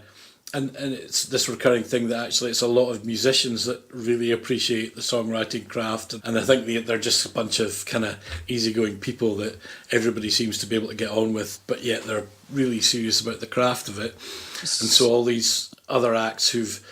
and it's this recurring thing that actually it's a lot of musicians that really appreciate the songwriting craft, and I think they're just a bunch of kind of easygoing people that everybody seems to be able to get on with, but yet they're really serious about the craft of it. And so all these other acts who've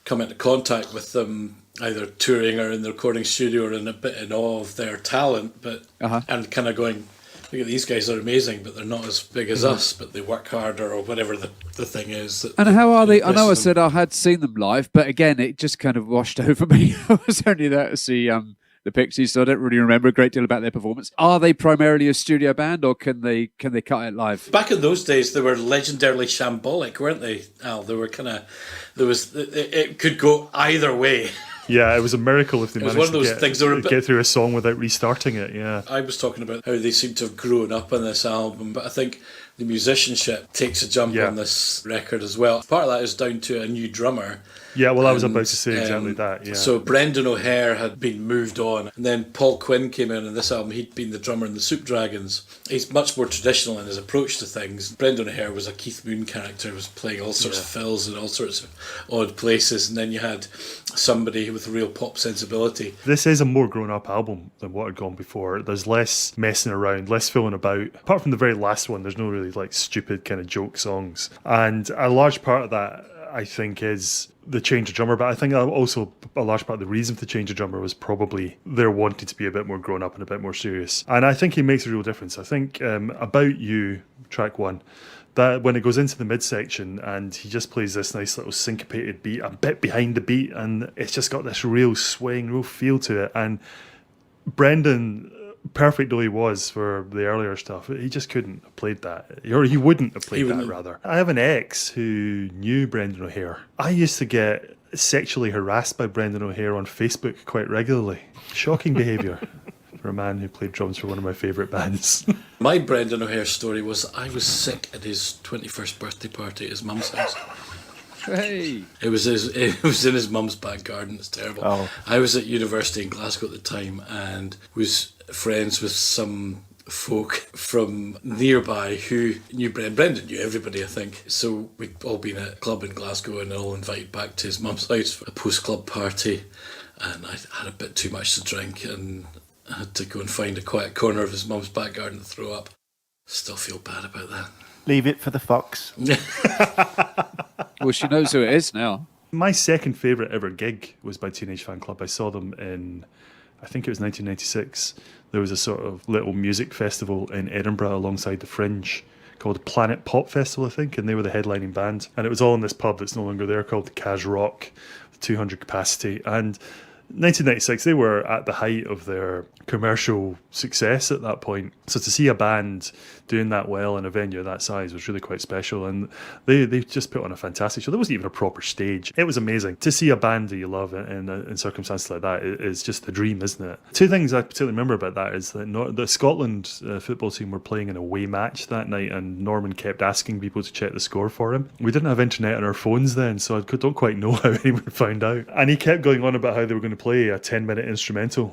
come into contact with them, either touring or in the recording studio, are in a bit in awe of their talent, but and kind of going, look at these guys, are amazing, but they're not as big as us, but they work harder, or whatever the thing is. And how are they? I know I said I had seen them live, but again, it just kind of washed over me. I was only there to see the Pixies, so I don't really remember a great deal about their performance. Are they primarily a studio band, or can they cut it live? Back in those days, they were legendarily shambolic, weren't they, Al? They were kind of, it could go either way. Yeah, it was a miracle if they managed to get through a song without restarting it, yeah. I was talking about how they seem to have grown up on this album, but I think the musicianship takes a jump on this record as well. Part of that is down to a new drummer. Yeah, well, I was about to say exactly that, yeah. So Brendan O'Hare had been moved on, and then Paul Quinn came in this album. He'd been the drummer in the Soup Dragons. He's much more traditional in his approach to things. Brendan O'Hare was a Keith Moon character, was playing all sorts of fills in all sorts of odd places, and then you had somebody with a real pop sensibility. This is a more grown-up album than what had gone before. There's less messing around, less fooling about. Apart from the very last one, there's no really like stupid kind of joke songs. And a large part of that, I think, is the change of drummer, but I think also a large part of the reason for the change of drummer was probably they're wanting to be a bit more grown up and a bit more serious. And I think he makes a real difference. I think About You, track 1, that when it goes into the midsection and he just plays this nice little syncopated beat, a bit behind the beat, and it's just got this real swing, real feel to it. And Brendan, perfect though he was for the earlier stuff, he just couldn't have played that, or he wouldn't have played that rather. I have an ex who knew Brendan O'Hare. I used to get sexually harassed by Brendan O'Hare on Facebook quite regularly. Shocking behaviour for a man who played drums for one of my favourite bands. My Brendan O'Hare story was I was sick at his 21st birthday party at his mum's house. Hey! It was in his mum's back garden. It's terrible. Oh. I was at university in Glasgow at the time and was friends with some folk from nearby who knew Brendan. Brendan knew everybody, I think. So we'd all been at a club in Glasgow and all invited back to his mum's house for a post-club party. And I had a bit too much to drink and I had to go and find a quiet corner of his mum's back garden to throw up. Still feel bad about that. Leave it for the fox. Well, she knows who it is now. My second favourite ever gig was by Teenage Fanclub. I saw them in, I think it was 1996. There was a sort of little music festival in Edinburgh alongside the Fringe called Planet Pop Festival, I think, and they were the headlining band. And it was all in this pub that's no longer there called the Cas Rock, 200 capacity. And 1996, they were at the height of their commercial success at that point. So to see a band doing that well in a venue that size was really quite special. And they just put on a fantastic show. There wasn't even a proper stage. It was amazing. To see a band that you love in circumstances like that is just the dream, isn't it? Two things I particularly remember about that is that the Scotland football team were playing an away match that night, and Norman kept asking people to check the score for him. We didn't have internet on our phones then, so I don't quite know how anyone found out. And he kept going on about how they were going to play a 10-minute instrumental,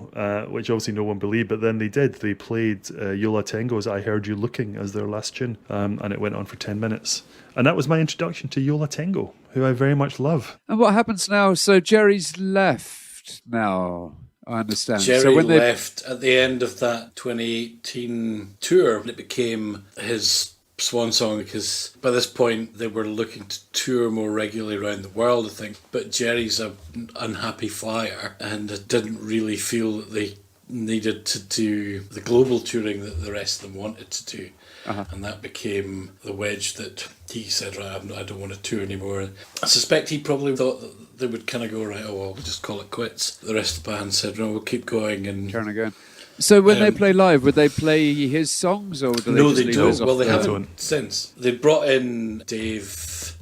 which obviously no one believed, but then they did. They played Yola Tengo's I Heard You Looking as their last tune, and it went on for 10 minutes. And that was my introduction to Yola Tengo, who I very much love. And what happens now? So Jerry's left now, I understand. Jerry so when left at the end of that 2018 tour. It became his swan song because by this point they were looking to tour more regularly around the world, I think. But Jerry's an unhappy flyer and didn't really feel that they needed to do the global touring that the rest of them wanted to do. And that became the wedge that he said, right, I don't want to tour anymore. I suspect he probably thought that they would kind of go, right, we'll just call it quits. The rest of the band said, no, we'll keep going. And turn again. So when they play live, would they play his songs or do they no, just they leave don't. his off? Well, they haven't since. They brought in Dave,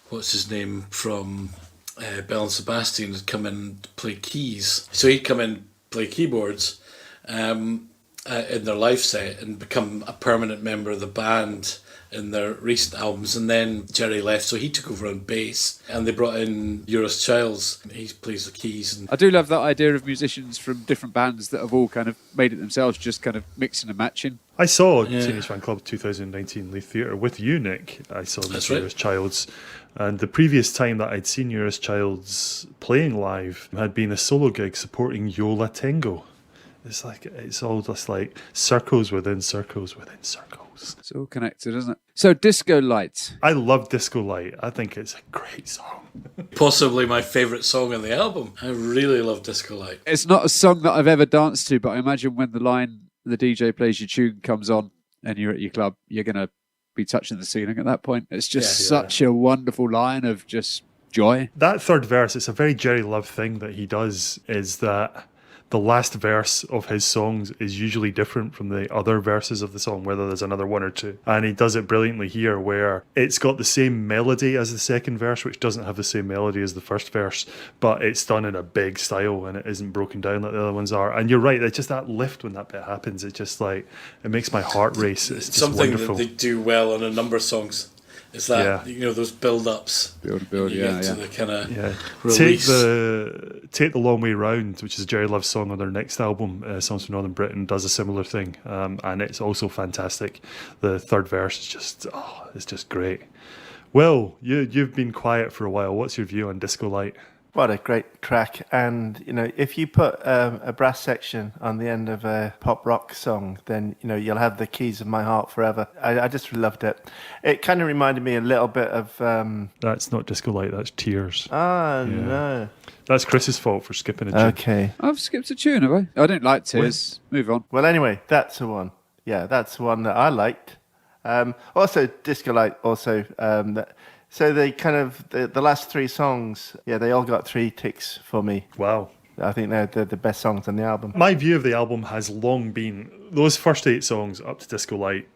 what's his name, from Bell and Sebastian, to come in to play keys. So he'd come in, play keyboards, in their live set and become a permanent member of the band in their recent albums. And then Jerry left, so he took over on bass, and they brought in Eurus Childs. He plays the keys. And I do love that idea of musicians from different bands that have all kind of made it themselves, just kind of mixing and matching. I saw Teenage Fanclub 2019 Leith Theatre with you, Nick. I saw Eurus Childs. And the previous time that I'd seen Eurus Childs playing live had been a solo gig supporting Yola Tengo. It's all just like circles within circles within circles. It's all connected, isn't it? So Disco Light. I love Disco Light. I think it's a great song. possibly my favourite song on the album. I really love Disco Light. It's not a song that I've ever danced to, but I imagine when the DJ plays your tune comes on and you're at your club, you're going to be touching the ceiling at that point. It's just such a wonderful line of just joy. That third verse, it's a very Jerry Love thing that he does, is that the last verse of his songs is usually different from the other verses of the song, whether there's another one or two. And he does it brilliantly here, where it's got the same melody as the second verse, which doesn't have the same melody as the first verse, but it's done in a big style and it isn't broken down like the other ones are. And you're right, it's just that lift when that bit happens. It's just like, it makes my heart race. It's just something wonderful. That they do well on a number of songs. Is that those build-ups? Build, to the kind of release. Take the Long Way Round, which is Jerry Love's song on their next album, Songs from Northern Britain, does a similar thing, and it's also fantastic. The third verse is just great. Will, you've been quiet for a while. What's your view on Disco Light? What a great track. And, if you put a brass section on the end of a pop rock song, then, you'll have the keys of my heart forever. I just loved it. It kind of reminded me a little bit of... That's not Disco Light, that's Tears. No. That's Chris's fault for skipping a tune. Okay. I've skipped a tune, have I? I didn't like Tears. Move on. Well, anyway, that's the one. Yeah, that's the one that I liked. Also, Disco Light, also... So they kind of, the last three songs, they all got 3 ticks for me. Wow. I think they're the best songs on the album. My view of the album has long been, those first 8 songs up to Disco Light,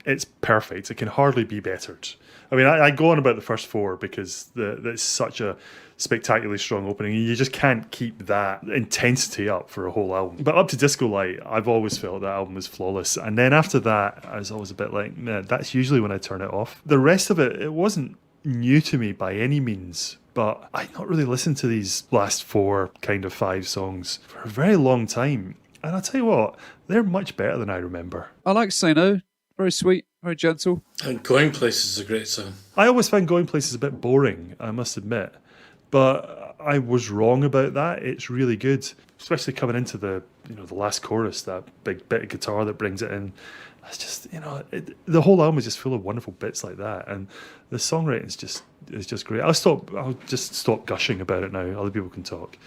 it's perfect. It can hardly be bettered. I mean, I go on about the first 4 because it's such a spectacularly strong opening. You just can't keep that intensity up for a whole album. But up to Disco Light, I've always felt that album was flawless. And then after that, I was always a bit like, that's usually when I turn it off. The rest of it wasn't new to me by any means, but I'd not really listened to these last 4 kind of 5 songs for a very long time. And I'll tell you what, they're much better than I remember. I like Say No. Very sweet, very gentle. And Going Places is a great song. I always found Going Places a bit boring, I must admit. But I was wrong about that. It's really good, especially coming into the last chorus, that big bit of guitar that brings it in. It's just, the whole album is just full of wonderful bits like that, and the songwriting is just great. I'll just stop gushing about it now. Other people can talk.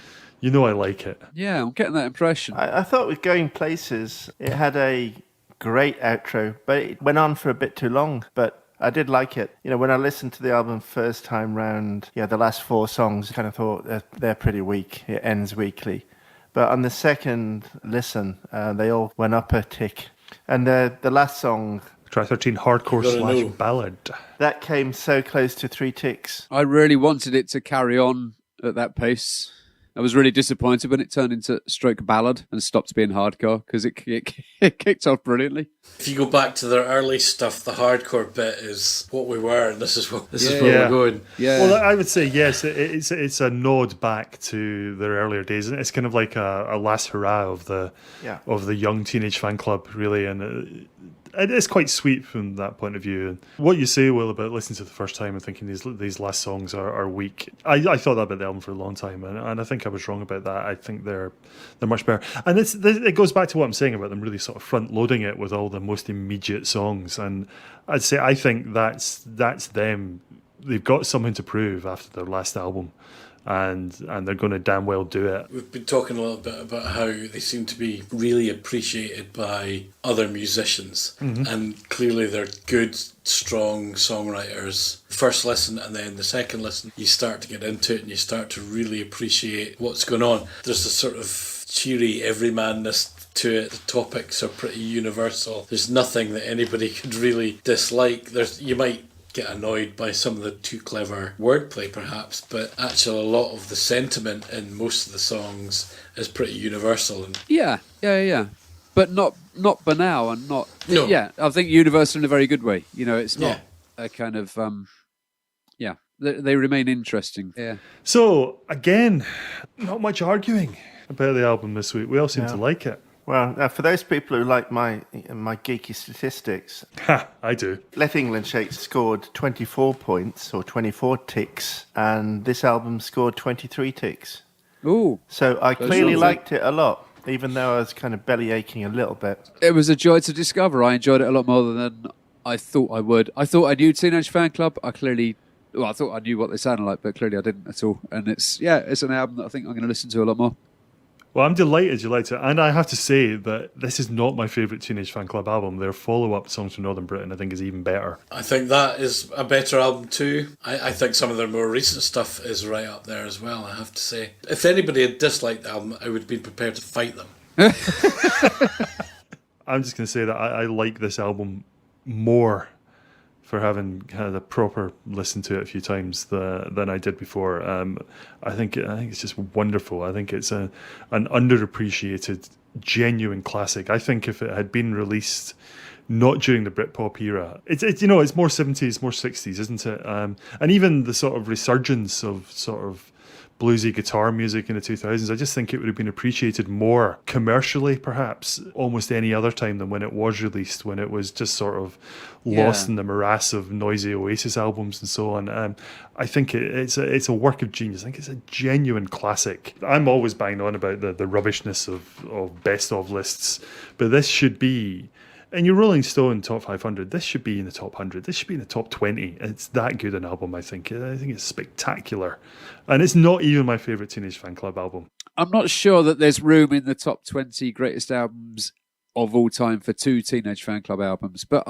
I like it. Yeah, I'm getting that impression. I thought with Going Places, it had a great outro, but it went on for a bit too long. But I did like it. You know, when I listened to the album first time round, the last 4 songs, I kind of thought they're pretty weak. It ends weakly. But on the second listen, they all went up a tick. And the last song, Track 13, hardcore / ballad. that came so close to 3 ticks. I really wanted it to carry on at that pace. I was really disappointed when it turned into stroke ballad and stopped being hardcore because it kicked off brilliantly. If you go back to their early stuff, the hardcore bit is what we were, and this is where we're going. Yeah. Well, I would say yes. It's a nod back to their earlier days, and it's kind of like a last hurrah of the young Teenage Fanclub, really, and it is quite sweet from that point of view. And what you say, Will, about listening to the first time and thinking these last songs are weak, I thought that about the album for a long time, and I think I was wrong about that. I think they're much better. And it goes back to what I'm saying about them really sort of front loading it with all the most immediate songs. And I'd say I think that's them. They've got something to prove after their last album. And they're going to damn well do it. We've been talking a little bit about how they seem to be really appreciated by other musicians, and clearly they're good, strong songwriters. First listen and then the second listen, you start to get into it and you start to really appreciate what's going on. There's a sort of cheery everymanness to it. The topics are pretty universal. There's nothing that anybody could really dislike. You might get annoyed by some of the too clever wordplay perhaps, but actually a lot of the sentiment in most of the songs is pretty universal. And Yeah. But not banal and not... No. Yeah, I think universal in a very good way. You know, it's not a kind of... They remain interesting. Yeah. So, again, not much arguing about the album this week. We all seem to like it. Well, for those people who like my geeky statistics, I do. Let England Shake scored 24 points or 24 ticks, and this album scored 23 ticks. Ooh. So I clearly liked it a lot, even though I was kind of belly aching a little bit. It was a joy to discover. I enjoyed it a lot more than I thought I would. I thought I knew Teenage Fanclub. I thought I knew what they sounded like, but clearly I didn't at all. And it's an album that I think I'm going to listen to a lot more. Well, I'm delighted you liked it. And I have to say that this is not my favourite Teenage Fanclub album. Their follow-up, Songs from Northern Britain, I think is even better. I think that is a better album too. I think some of their more recent stuff is right up there as well, I have to say. If anybody had disliked the album, I would have been prepared to fight them. I'm just going to say that I like this album more for having had a proper listen to it a few times than I did before. I think it's just wonderful. I think it's an underappreciated, genuine classic. I think if it had been released not during the Britpop era, it's more 70s, more 60s, isn't it? And even the sort of resurgence of sort of bluesy guitar music in the 2000s, I just think it would have been appreciated more commercially, perhaps, almost any other time than when it was released, when it was just sort of lost in the morass of noisy Oasis albums and so on. I think it's a work of genius. I think it's a genuine classic. I'm always banging on about the rubbishness of best-of lists, but this should be... In your Rolling Stone Top 500, this should be in the top 100. This should be in the top 20. It's that good an album, I think. I think it's spectacular. And it's not even my favourite Teenage Fanclub album. I'm not sure that there's room in the top 20 greatest albums of all time for 2 Teenage Fanclub albums. But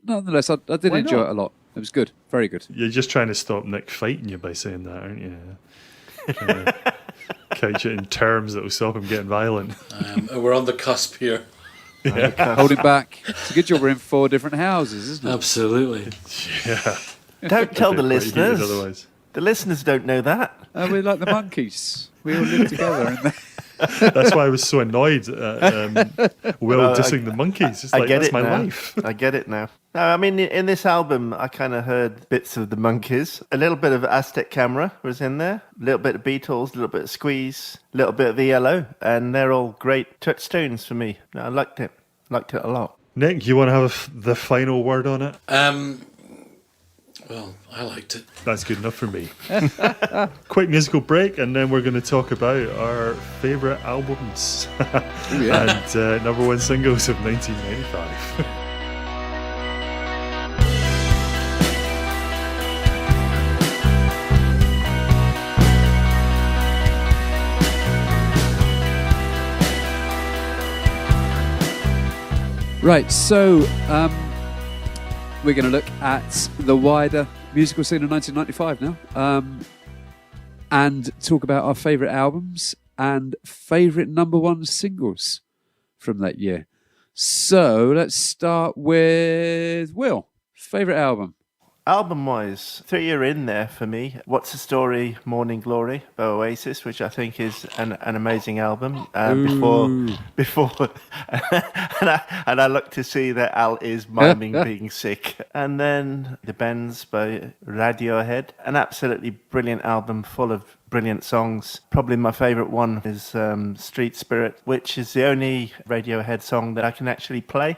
nonetheless, I did enjoy it a lot. It was good. Very good. You're just trying to stop Nick fighting you by saying that, aren't you? Trying to couch it in terms that will stop him getting violent. We're on the cusp here. Yeah. Hold it back. It's a good job we're in 4 different houses, isn't it? Absolutely. Yeah. Don't tell the listeners. Otherwise. The listeners don't know that. We're like the monkeys. We all live together. That's why I was so annoyed at Will dissing the monkeys. It's like, that's my life. I get it now. No, I mean, in this album, I kind of heard bits of the Monkees. A little bit of Aztec Camera was in there. A little bit of Beatles, a little bit of Squeeze, a little bit of ELO. And they're all great touchstones for me. I liked it. Liked it a lot. Nick, you want to have the final word on it? Well, I liked it. That's good enough for me. Quick musical break, and then we're going to talk about our favourite albums and number 1 singles of 1995. Right, so we're going to look at the wider musical scene of 1995 now, and talk about our favourite albums and favourite number one singles from that year. So let's start with Will. Favourite album? Album-wise, 3 year in there for me. What's the Story, Morning Glory by Oasis, which I think is an amazing album. Before, and I look to see that Al is miming being sick. And then The Bends by Radiohead, an absolutely brilliant album full of brilliant songs. Probably my favourite one is Street Spirit, which is the only Radiohead song that I can actually play.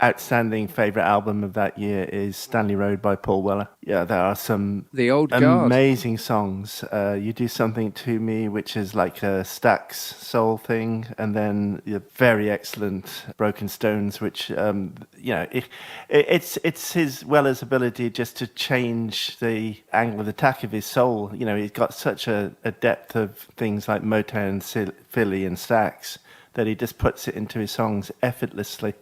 Outstanding favourite album of that year is Stanley Road by Paul Weller. Yeah, there are some The Old Guard. amazing songs. You Do Something to Me, which is like a Stax soul thing, and then the very excellent Broken Stones, which it's his Weller's ability just to change the angle of attack of his soul. He's got such a depth of things like Motown, Philly, and Stax that he just puts it into his songs effortlessly.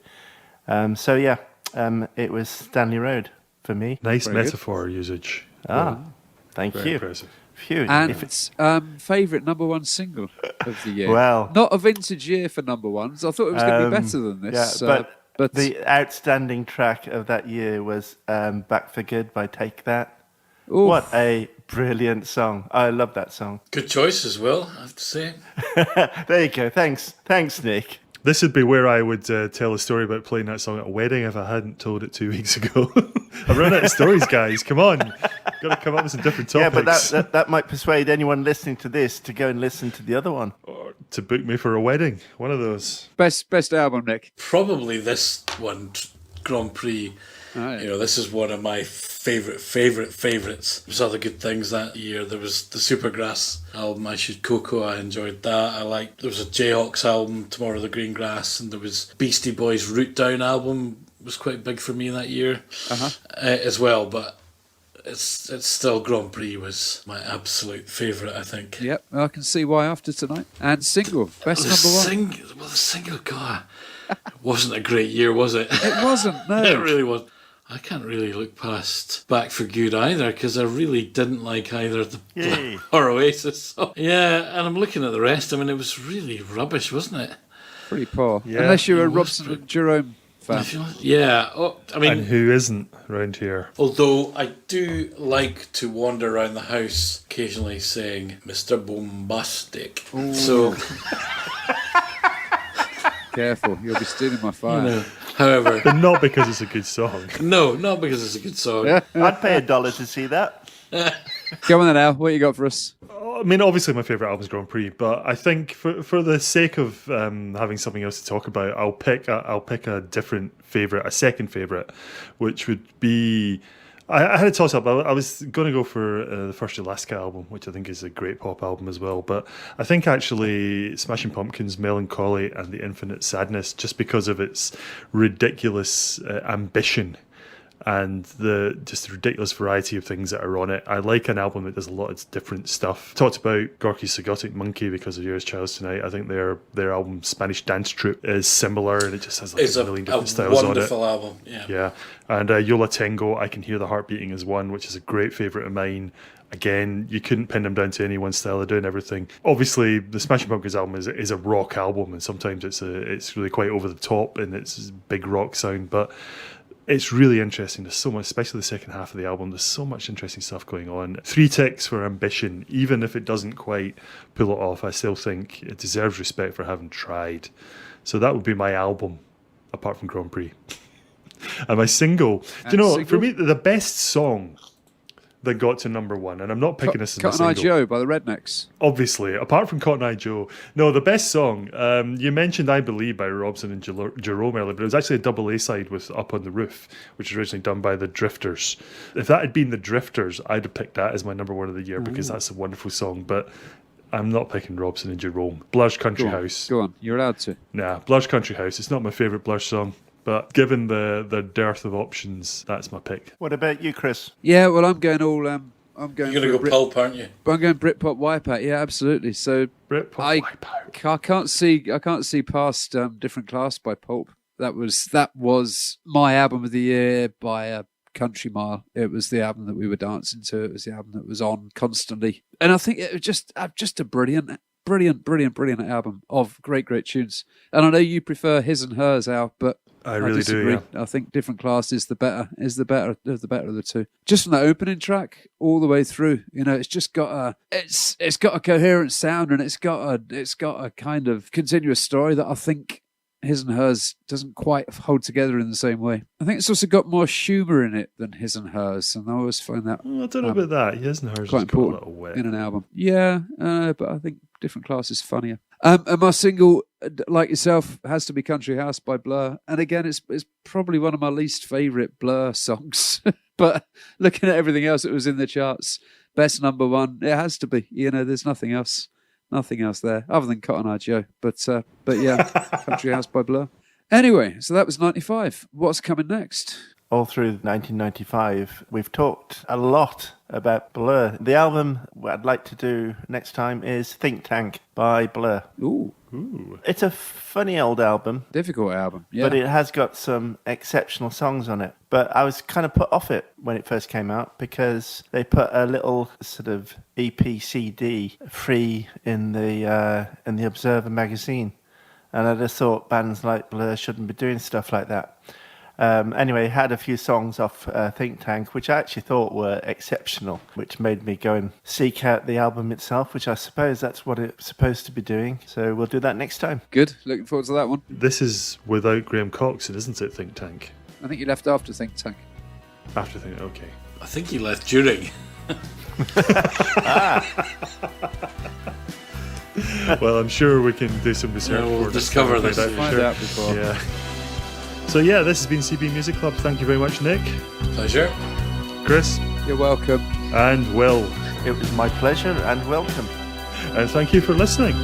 It was Stanley Road for me. Nice Very metaphor usage. Thank Very you. impressive. Phew. And If it's favourite number one single of the year. Well, not a vintage year for number ones. I thought it was going to be better than this. Yeah, but the outstanding track of that year was Back for Good by Take That. Oof. What a brilliant song. I love that song. Good choice as well, I have to say. There you go. Thanks, Nick. This would be where I would tell a story about playing that song at a wedding if I hadn't told it 2 weeks ago. I've run out of stories, guys. Come on. Got to come up with some different topics. Yeah, but that might persuade anyone listening to this to go and listen to the other one. Or to book me for a wedding. One of those. Best album, Nick. Probably this one, Grand Prix. Oh, yeah. This is one of my favourites. There's other good things that year. There was the Supergrass album, I Should Cocoa. I enjoyed that. There was a Jayhawks album, Tomorrow the Green Grass, and there was Beastie Boys' Root Down album was quite big for me that year as well. But it's still Grand Prix was my absolute favourite, I think. Yep, I can see why after tonight. And single, best number one. The single, God, it wasn't a great year, was it? It wasn't, no. It really was. I can't really look past Back for Good either, because I really didn't like either the or Oasis. So, yeah, and I'm looking at the rest. I mean, it was really rubbish, wasn't it? Pretty poor. Yeah, Unless you're a Robson and Jerome fan. Yeah. I mean, And who isn't around here? although I do like to wander around the house occasionally saying Mr. Bombastic. Ooh. So, Careful, you'll be stealing my fire. however, But not because it's a good song. no, not because it's a good song. I'd pay $1 to see that. Come on then, Al. What you got for us? I mean, obviously my favourite album is Grand Prix, but I think for the sake of having something else to talk about, I'll pick a different favourite, a second favourite, which would be... I had a toss-up. I was going to go for the first Alaska album, which I think is a great pop album as well. But I think actually Smashing Pumpkins' Melancholy and The Infinite Sadness, just because of its ridiculous ambition and the ridiculous variety of things that are on it. I like an album that does a lot of different stuff. Talked about Gorky's Psychotic Monkey because of Yours Child's Tonight. I think their album Spanish Dance Troupe is similar, and it just has like a million different styles on it. Wonderful album, Yeah, and Yola Tengo, I Can Hear the Heart Beating is one, which is a great favourite of mine. Again, you couldn't pin them down to any one style. They're doing everything. Obviously, the Smashing Pumpkins album is a rock album, and sometimes it's really quite over the top in its big rock sound, but it's really interesting. There's so much, especially the second half of the album, there's so much interesting stuff going on. 3 ticks for ambition. Even if it doesn't quite pull it off, I still think it deserves respect for having tried. So that would be my album, apart from Grand Prix. And my single. Do you know, for me, the best song that got to number one, and I'm not picking this as my Cotton Eye single. Joe by the Rednecks. Obviously, apart from Cotton Eye Joe. No, the best song, you mentioned I Believe by Robson and Jerome earlier, but it was actually a double A-side with Up on the Roof, which was originally done by the Drifters. If that had been the Drifters, I'd have picked that as my number one of the year because that's a wonderful song, but I'm not picking Robson and Jerome. Blur's Country House. Go on, you're allowed to. Nah, Blur's Country House. It's not my favourite Blur song, but given the dearth of options, that's my pick. What about you, Chris? Yeah, well, I'm going all... I'm going. You're going to go pulp, aren't you? I'm going Britpop Wipeout. Yeah, absolutely. So Britpop Wipeout. I can't see past Different Class by Pulp. That was my album of the year by a Country Mile. It was the album that we were dancing to. It was the album that was on constantly. And I think it was just a brilliant album of great tunes. And I know you prefer His and Hers, Al, but I really disagree. do. Yeah. I think Different Class is the better of the two. Just from that opening track all the way through, it's just got it's got a coherent sound, and it's got a kind of continuous story that I think His and Hers doesn't quite hold together in the same way. I think it's also got more humour in it than His and Hers, and I always find that I don't know about that. His and Hers quite has got a important little wit. in an album. Yeah, but I think Different Class is funnier. And my single, like yourself, has to be Country House by Blur. And again, it's probably one of my least favourite Blur songs. But looking at everything else that was in the charts, best number one, it has to be. There's nothing else there other than Cotton Eye Joe. But yeah, Country House by Blur. Anyway, so that was 95. What's coming next? All through 1995, we've talked a lot about Blur. The album I'd like to do next time is Think Tank by Blur. Ooh. It's a funny old album. Difficult album, yeah. But it has got some exceptional songs on it. But I was kind of put off it when it first came out because they put a little sort of EP CD free in the Observer magazine. And I just thought bands like Blur shouldn't be doing stuff like that. Anyway, had a few songs off Think Tank, which I actually thought were exceptional, which made me go and seek out the album itself, which I suppose that's what it's supposed to be doing. So we'll do that next time. Good. Looking forward to that one. This is without Graham Coxon, isn't it, Think Tank? I think you left after Think Tank. After Think Tank, okay. I think he left during. Well, I'm sure we can do some research. We'll discover this. Find out before. Yeah. So yeah, this has been CB Music Club. Thank you very much, Nick. Pleasure. Chris. You're welcome. And Will. It was my pleasure and welcome. And thank you for listening.